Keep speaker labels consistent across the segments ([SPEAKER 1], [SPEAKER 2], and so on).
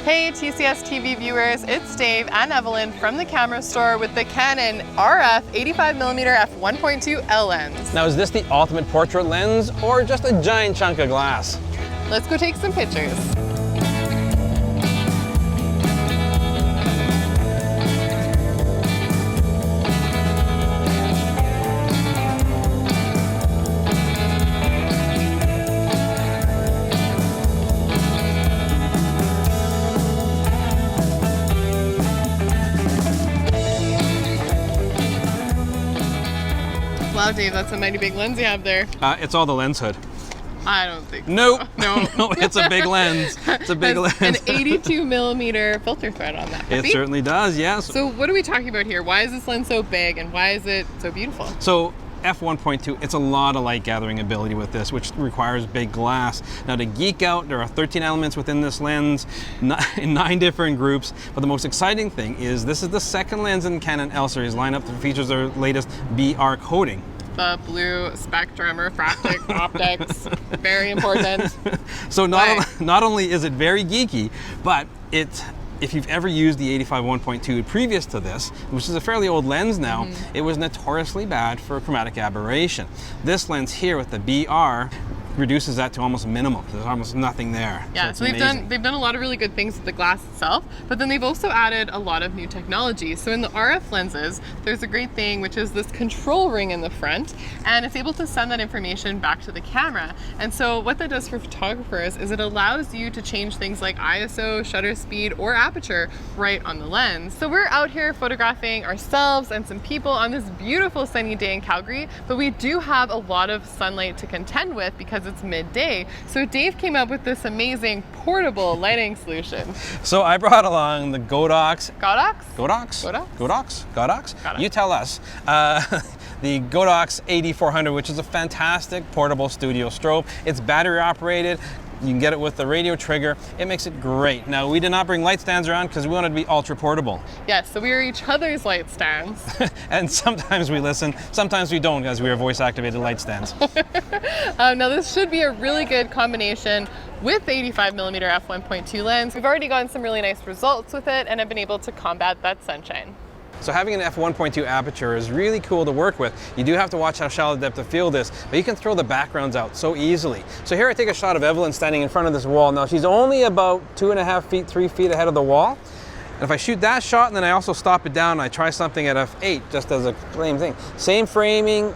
[SPEAKER 1] Hey TCS TV viewers, it's Dave and Evelyn from the camera store with the Canon RF 85mm F1.2 L lens.
[SPEAKER 2] Now is this the ultimate portrait lens or just a giant chunk of glass?
[SPEAKER 1] Let's go take some pictures. Wow, Dave, that's a mighty big lens you have there.
[SPEAKER 2] It's all the lens hood.
[SPEAKER 1] I don't think
[SPEAKER 2] Nope.
[SPEAKER 1] so. No.
[SPEAKER 2] No, it's a big lens. It's a big lens.
[SPEAKER 1] An 82mm filter thread on that puppy.
[SPEAKER 2] It certainly does, yes.
[SPEAKER 1] So what are we talking about here? Why is this lens so big and why is it so beautiful?
[SPEAKER 2] So F1.2, it's a lot of light gathering ability with this, which requires big glass. Now to geek out, there are 13 elements within this lens, in 9 different groups, but the most exciting thing is this is the second lens in Canon L series lineup that features their latest BR coating.
[SPEAKER 1] The blue spectrum refractive optics, very important.
[SPEAKER 2] So not only is it very geeky, but if you've ever used the 85-1.2 previous to this, which is a fairly old lens now, it was notoriously bad for chromatic aberration. This lens here with the BR reduces that to almost minimal. There's almost nothing there.
[SPEAKER 1] Yeah, so they've done a lot of really good things with the glass itself, but then they've also added a lot of new technology. So in the RF lenses, there's a great thing, which is this control ring in the front, and it's able to send that information back to the camera. And so what that does for photographers is it allows you to change things like ISO, shutter speed, or aperture right on the lens. So we're out here photographing ourselves and some people on this beautiful sunny day in Calgary, but we do have a lot of sunlight to contend with because it's midday. So Dave came up with this amazing portable lighting solution.
[SPEAKER 2] So I brought along the Godox.
[SPEAKER 1] Godox?
[SPEAKER 2] Godox?
[SPEAKER 1] Godox?
[SPEAKER 2] Godox? Godox?
[SPEAKER 1] Godox.
[SPEAKER 2] You tell us. The Godox 8400, which is a fantastic portable studio strobe. It's battery operated. You can get it with the radio trigger. It makes it great. Now, we did not bring light stands around because we wanted to be ultra portable.
[SPEAKER 1] Yes, so we are each other's light stands.
[SPEAKER 2] And sometimes we listen, sometimes we don't, as we are voice activated light stands.
[SPEAKER 1] Now this should be a really good combination with the 85mm f1.2 lens. We've already gotten some really nice results with it and have been able to combat that sunshine.
[SPEAKER 2] So having an f1.2 aperture is really cool to work with. You do have to watch how shallow the depth of field is, but you can throw the backgrounds out so easily. So here I take a shot of Evelyn standing in front of this wall. Now she's only about 2.5 feet, 3 feet ahead of the wall. And if I shoot that shot and then I also stop it down and I try something at f8, just as a same thing. Same framing,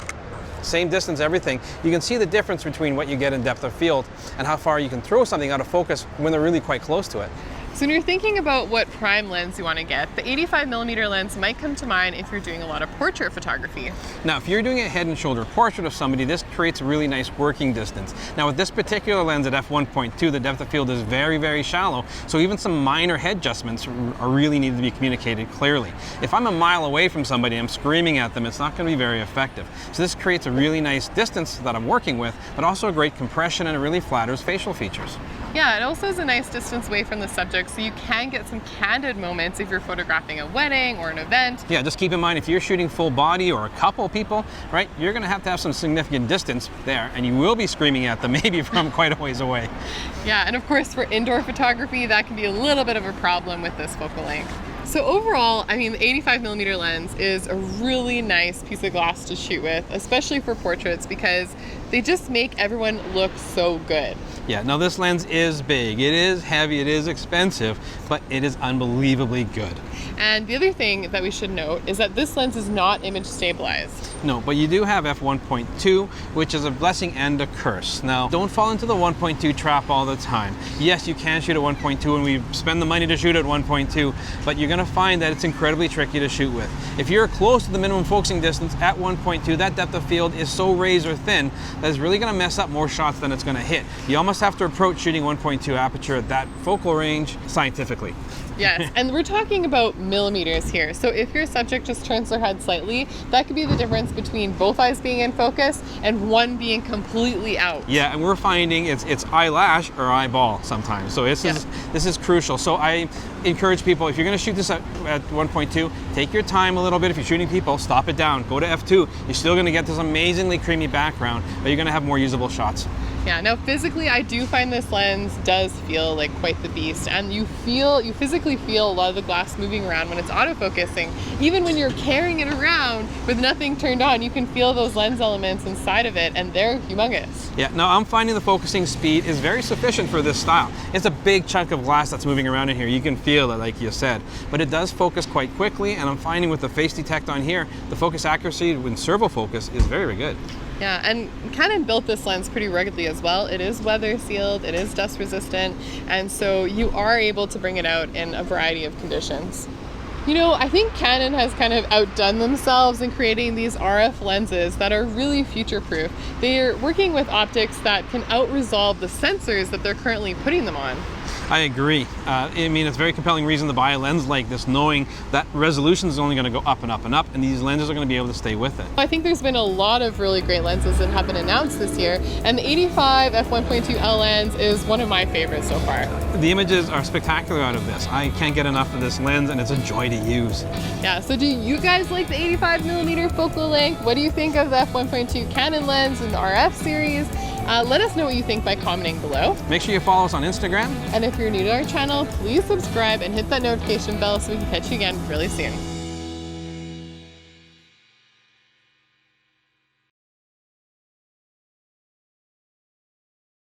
[SPEAKER 2] same distance, everything. You can see the difference between what you get in depth of field and how far you can throw something out of focus when they're really quite close to it.
[SPEAKER 1] So when you're thinking about what prime lens you want to get, the 85mm lens might come to mind if you're doing a lot of portrait photography.
[SPEAKER 2] Now, if you're doing a head and shoulder portrait of somebody, this creates a really nice working distance. Now, with this particular lens at f1.2, the depth of field is very, very shallow, so even some minor head adjustments are really needed to be communicated clearly. If I'm a mile away from somebody and I'm screaming at them, it's not going to be very effective. So this creates a really nice distance that I'm working with, but also a great compression, and it really flatters facial features.
[SPEAKER 1] Yeah, it also is a nice distance away from the subject, so you can get some candid moments if you're photographing a wedding or an event.
[SPEAKER 2] Yeah, just keep in mind, if you're shooting full body or a couple people, right, you're going to have some significant distance there, and you will be screaming at them maybe from quite a ways away.
[SPEAKER 1] Yeah, and of course for indoor photography, that can be a little bit of a problem with this focal length. So overall, I mean, the 85mm lens is a really nice piece of glass to shoot with, especially for portraits, because they just make everyone look so good.
[SPEAKER 2] Yeah, now this lens is big, it is heavy, it is expensive, but it is unbelievably good.
[SPEAKER 1] And the other thing that we should note is that this lens is not image stabilized.
[SPEAKER 2] No, but you do have f1.2, which is a blessing and a curse. Now, don't fall into the 1.2 trap all the time. Yes, you can shoot at 1.2 and we spend the money to shoot at 1.2, but you're gonna find that it's incredibly tricky to shoot with. If you're close to the minimum focusing distance at 1.2, that depth of field is so razor thin that it's really gonna mess up more shots than it's gonna hit. You almost have to approach shooting 1.2 aperture at that focal range scientifically.
[SPEAKER 1] Yes, and we're talking about millimeters here. So if your subject just turns their head slightly, that could be the difference between both eyes being in focus and one being completely out.
[SPEAKER 2] Yeah, and we're finding it's eyelash or eyeball sometimes. So this is crucial. So I encourage people, if you're going to shoot this at 1.2, take your time a little bit. If you're shooting people, stop it down. Go to f2. You're still going to get this amazingly creamy background, but you're going to have more usable shots.
[SPEAKER 1] Yeah, now physically I do find this lens does feel like quite the beast, and you physically feel a lot of the glass moving around when it's autofocusing. Even when you're carrying it around with nothing turned on, you can feel those lens elements inside of it, and they're humongous.
[SPEAKER 2] Yeah, no, I'm finding the focusing speed is very sufficient for this style. It's a big chunk of glass that's moving around in here. You can feel it, like you said, but it does focus quite quickly, and I'm finding with the face detect on here, the focus accuracy when servo focus is very, very good.
[SPEAKER 1] Yeah, and Canon built this lens pretty ruggedly as well. It is weather sealed, it is dust resistant, and so you are able to bring it out in a variety of conditions. You know, I think Canon has kind of outdone themselves in creating these RF lenses that are really future-proof. They're working with optics that can out-resolve the sensors that they're currently putting them on.
[SPEAKER 2] I agree. I mean, it's a very compelling reason to buy a lens like this, knowing that resolution is only going to go up and up and up, and these lenses are going to be able to stay with it.
[SPEAKER 1] I think there's been a lot of really great lenses that have been announced this year, and the 85 F1.2 L lens is one of my favorites so far.
[SPEAKER 2] The images are spectacular out of this. I can't get enough of this lens, and it's a joy to use.
[SPEAKER 1] Yeah, so do you guys like the 85mm focal length? What do you think of the F1.2 Canon lens in the RF series? Let us know what you think by commenting below.
[SPEAKER 2] Make sure you follow us on Instagram.
[SPEAKER 1] And if you're new to our channel, please subscribe and hit that notification bell so we can catch you again really soon.